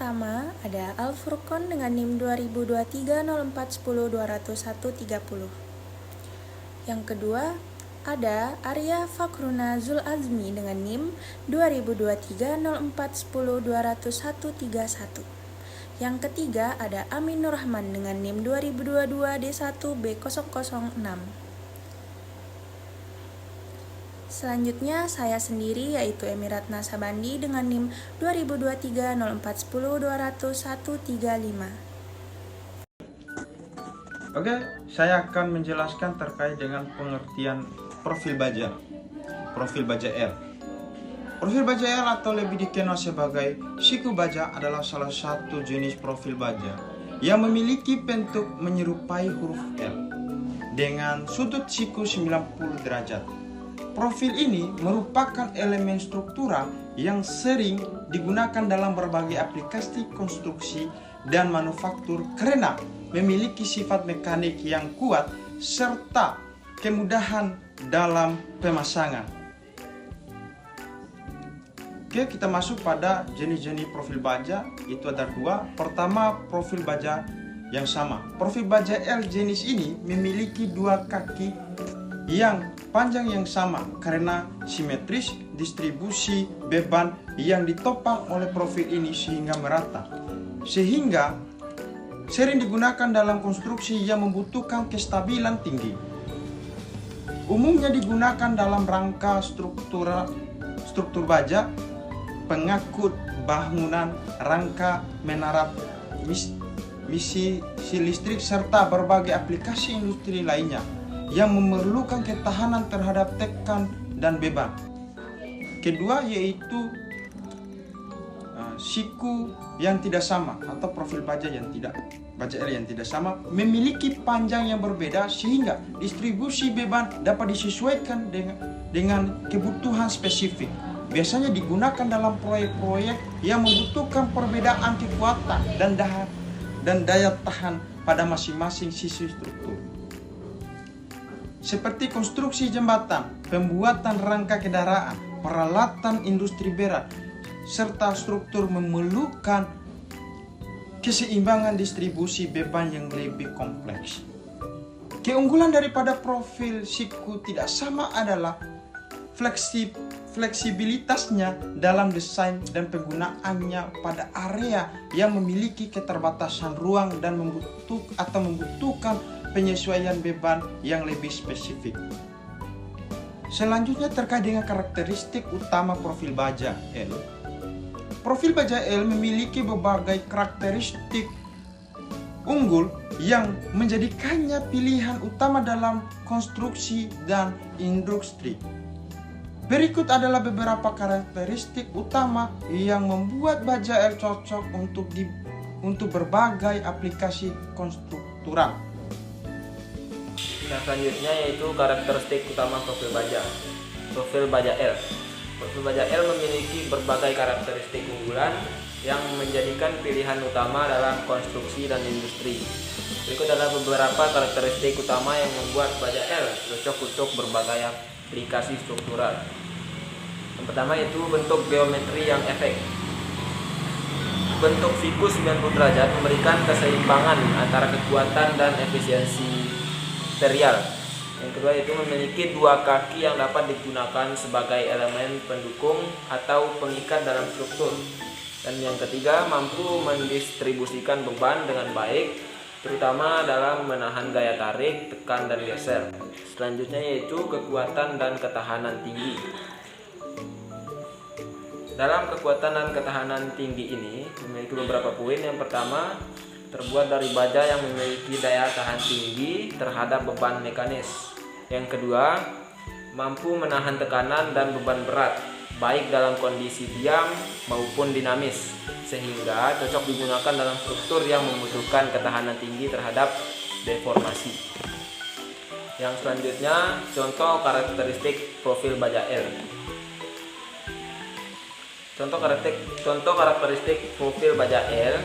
pertama ada Al-Furqon dengan NIM 202304102130. Yang kedua ada Arya Fakruna Zulazmi dengan NIM 202304102131. Yang ketiga ada Aminur Rahman dengan NIM 2022D1B006. Selanjutnya saya sendiri yaitu Emirat Nasabandi dengan NIM 202304102135. Oke, saya akan menjelaskan terkait dengan pengertian profil baja. Profil baja L. Profil baja L atau lebih dikenal sebagai siku baja adalah salah satu jenis profil baja yang memiliki bentuk menyerupai huruf L dengan sudut siku 90 derajat. Profil ini merupakan elemen struktural yang sering digunakan dalam berbagai aplikasi konstruksi dan manufaktur karena memiliki sifat mekanik yang kuat serta kemudahan dalam pemasangan. Oke, kita masuk pada jenis-jenis profil baja. Itu ada dua. Pertama, profil baja yang sama. Profil baja L jenis ini memiliki dua kaki yang panjang yang sama karena simetris distribusi beban yang ditopang oleh profil ini sehingga merata, sehingga sering digunakan dalam konstruksi yang membutuhkan kestabilan tinggi. Umumnya digunakan dalam rangka struktur baja, pengangkut bangunan, rangka menara misi listrik serta berbagai aplikasi industri lainnya yang memerlukan ketahanan terhadap tekan dan beban. Kedua yaitu siku yang tidak sama atau profil baja L yang tidak sama memiliki panjang yang berbeda sehingga distribusi beban dapat disesuaikan dengan kebutuhan spesifik. Biasanya digunakan dalam proyek-proyek yang membutuhkan perbedaan kekuatan dan daya tahan pada masing-masing sisi struktur. Seperti konstruksi jembatan, pembuatan rangka kendaraan, peralatan industri berat, serta struktur memerlukan keseimbangan distribusi beban yang lebih kompleks. Keunggulan daripada profil siku tidak sama adalah fleksibilitasnya dalam desain dan penggunaannya pada area yang memiliki keterbatasan ruang dan membutuhkan penyesuaian beban yang lebih spesifik. Selanjutnya terkait dengan karakteristik utama profil baja L. Profil baja L memiliki berbagai karakteristik unggul yang menjadikannya pilihan utama dalam konstruksi dan industri. Berikut adalah beberapa karakteristik utama yang membuat baja L cocok untuk berbagai aplikasi konstruktural. Yang selanjutnya yaitu karakteristik utama profil baja. Profil baja L. Profil baja L memiliki berbagai karakteristik unggulan yang menjadikan pilihan utama dalam konstruksi dan industri. Berikut adalah beberapa karakteristik utama yang membuat baja L cocok untuk berbagai aplikasi struktural. Yang pertama yaitu bentuk geometri yang efek. Bentuk siku 90 derajat memberikan keseimbangan antara kekuatan dan efisiensi material. Yang kedua itu memiliki dua kaki yang dapat digunakan sebagai elemen pendukung atau pengikat dalam struktur. Dan yang ketiga mampu mendistribusikan beban dengan baik, terutama dalam menahan gaya tarik, tekan, dan geser. Selanjutnya yaitu kekuatan dan ketahanan tinggi. Dalam kekuatan dan ketahanan tinggi ini memiliki beberapa poin. Yang pertama, terbuat dari baja yang memiliki daya tahan tinggi terhadap beban mekanis. Yang kedua, mampu menahan tekanan dan beban berat, baik dalam kondisi diam maupun dinamis, sehingga cocok digunakan dalam struktur yang membutuhkan ketahanan tinggi terhadap deformasi. Yang selanjutnya, contoh karakteristik profil baja L. Contoh karakteristik profil baja L.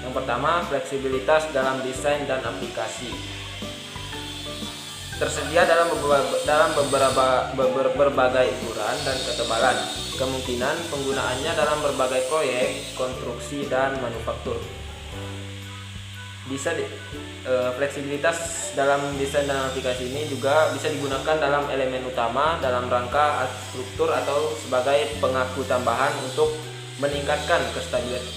Yang pertama, fleksibilitas dalam desain dan aplikasi. tersedia dalam berbagai ukuran dan ketebalan. Kemungkinan penggunaannya dalam berbagai proyek, konstruksi, dan manufaktur. Fleksibilitas dalam desain dan aplikasi ini juga bisa digunakan dalam elemen utama, dalam rangka struktur, atau sebagai pengaku tambahan untuk meningkatkan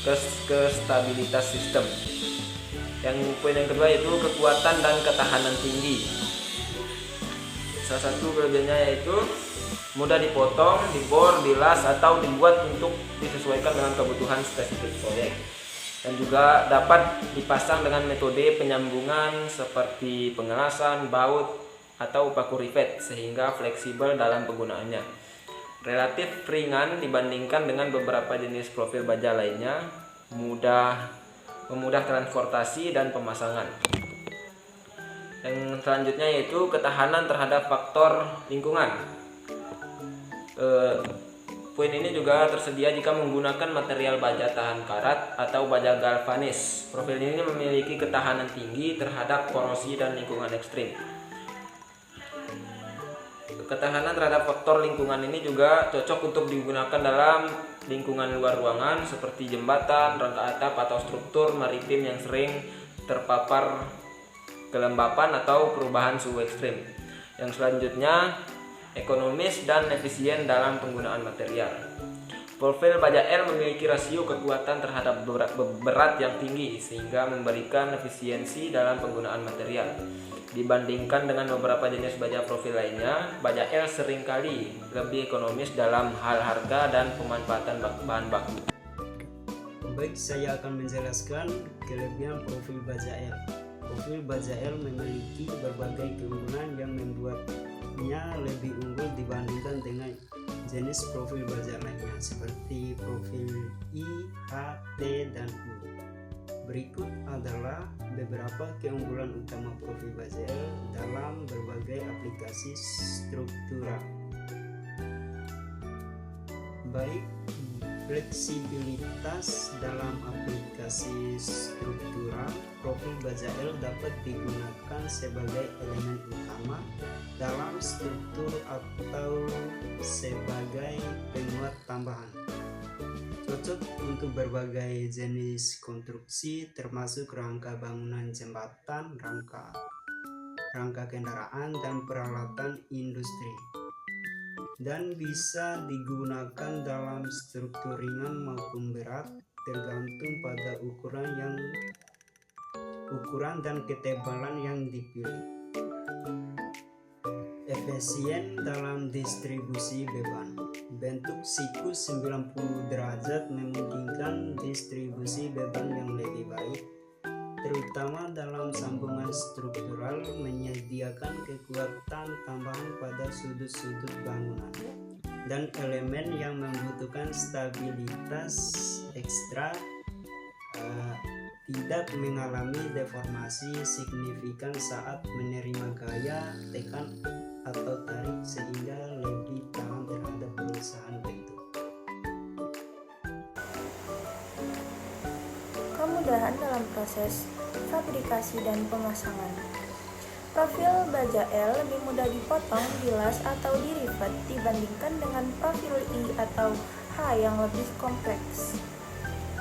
kestabilitas sistem. Poin yang kedua yaitu kekuatan dan ketahanan tinggi. Salah satu kelebihannya yaitu mudah dipotong, dibor, dilas, atau dibuat untuk disesuaikan dengan kebutuhan spesifik proyek. Dan juga dapat dipasang dengan metode penyambungan seperti pengelasan, baut, atau paku rivet sehingga fleksibel dalam penggunaannya. Relatif ringan dibandingkan dengan beberapa jenis profil baja lainnya, memudah transportasi dan pemasangan. Yang selanjutnya yaitu ketahanan terhadap faktor lingkungan. Poin ini juga tersedia jika menggunakan material baja tahan karat atau baja galvanis. Profil ini memiliki ketahanan tinggi terhadap korosi dan lingkungan ekstrim. Ketahanan terhadap faktor lingkungan ini juga cocok untuk digunakan dalam lingkungan luar ruangan seperti jembatan, rangka atap, atau struktur maritim yang sering terpapar kelembapan atau perubahan suhu ekstrim. Yang selanjutnya, ekonomis dan efisien dalam penggunaan material. Profil baja L memiliki rasio kekuatan terhadap berat yang tinggi sehingga memberikan efisiensi dalam penggunaan material. Dibandingkan dengan beberapa jenis baja profil lainnya, baja L seringkali lebih ekonomis dalam hal harga dan pemanfaatan bahan baku. Baik, saya akan menjelaskan kelebihan profil baja L. Profil baja L memiliki berbagai keunggulan yang membuatnya lebih unggul dibandingkan dengan jenis profil baja lainnya seperti profil I, H, T, dan U. Berikut adalah beberapa keunggulan utama profil baja L dalam berbagai aplikasi struktural. Baik, fleksibilitas dalam aplikasi struktural, profil baja L dapat digunakan sebagai elemen utama dalam struktur atau sebagai penguat tambahan. Cocok untuk berbagai jenis konstruksi termasuk rangka bangunan jembatan, rangka kendaraan, dan peralatan industri. Dan bisa digunakan dalam struktur ringan maupun berat tergantung pada ukuran dan ketebalan yang dipilih. Efisien dalam distribusi beban. Bentuk sikus 90 derajat memungkinkan distribusi beban yang lebih baik, terutama dalam sambungan struktural, menyediakan kekuatan tambahan pada sudut-sudut bangunan dan elemen yang membutuhkan stabilitas ekstra tidak mengalami deformasi signifikan saat menerima gaya tekan atau tarik sehingga lebih tahan terhadap perusahaan bentuk. Kemudahan dalam proses fabrikasi dan pemasangan. Profil baja L lebih mudah dipotong, dilas, atau dirivet dibandingkan dengan profil I atau H yang lebih kompleks.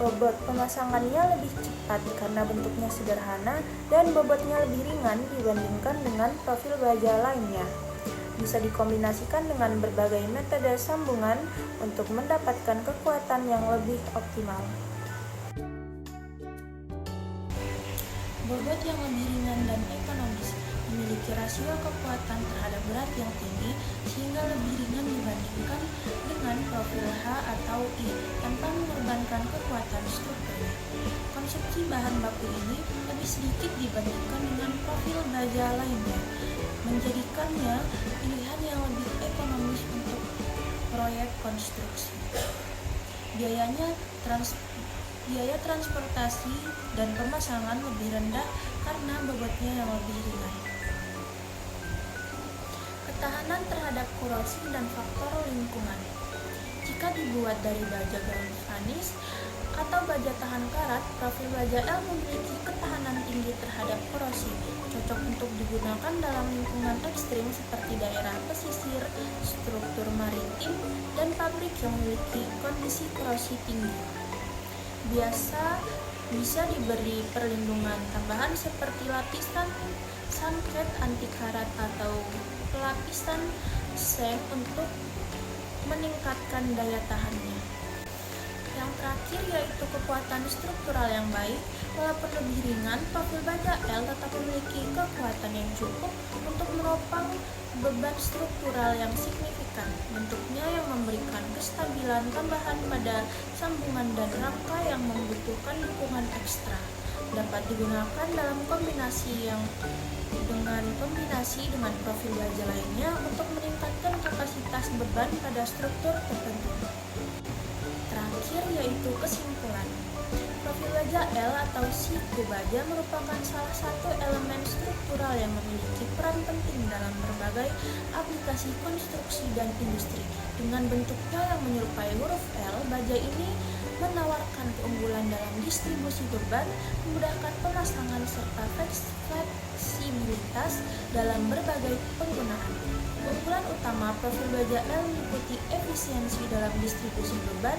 Bobot pemasangannya lebih cepat karena bentuknya sederhana dan bobotnya lebih ringan dibandingkan dengan profil baja lainnya. Bisa dikombinasikan dengan berbagai metode sambungan untuk mendapatkan kekuatan yang lebih optimal. Bobot yang lebih ringan dan ekonomis memiliki rasio kekuatan terhadap berat yang tinggi sehingga lebih ringan dibandingkan dengan profil H atau I tanpa mengorbankan kekuatan strukturnya. Konsumsi bahan baku ini lebih sedikit dibandingkan dengan profil baja lainnya, menjadikannya pilihan yang lebih ekonomis untuk proyek konstruksi. Biaya transportasi dan pemasangan lebih rendah karena bobotnya yang lebih ringan. Ketahanan terhadap korosi dan faktor lingkungan. Jika dibuat dari baja galvanis atau baja tahan karat, profil baja L memiliki ketahanan tinggi terhadap korosi, cocok untuk digunakan dalam lingkungan ekstrim seperti daerah pesisir, struktur maritim, dan pabrik yang memiliki kondisi korosi tinggi. Biasa bisa diberi perlindungan tambahan seperti lapisan suncat anti karat atau lapisan seng untuk meningkatkan daya tahannya. Yang terakhir yaitu kekuatan struktural yang baik. Walaupun lebih ringan, profil baja L tetap memiliki kekuatan yang cukup untuk menopang beban struktural yang signifikan. Bentuknya yang memberikan kestabilan tambahan pada sambungan dan rangka yang membutuhkan dukungan ekstra. Dapat digunakan dalam kombinasi dengan profil baja lainnya untuk meningkatkan kapasitas beban pada struktur tertentu. Terakhir yaitu kesimpulan. Profil baja L atau siku baja merupakan salah satu elemen struktural yang memiliki peran penting dalam berbagai aplikasi konstruksi dan industri. Dengan bentuknya yang menyerupai huruf L, baja ini menawarkan keunggulan dalam distribusi beban, memudahkan pemasangan serta fleksibilitas dalam berbagai penggunaan. Keunggulan utama profil baja L meliputi efisiensi dalam distribusi beban,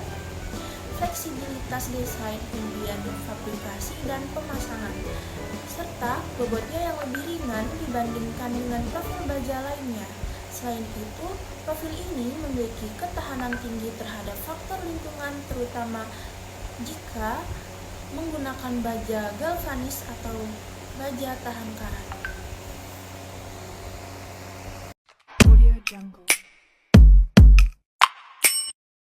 fleksibilitas desain, undian fabrikasi dan pemasangan, serta bobotnya yang lebih ringan dibandingkan dengan profil baja lainnya. Selain itu, profil ini memiliki ketahanan tinggi terhadap faktor lingkungan, terutama jika menggunakan baja galvanis atau baja tahan karat.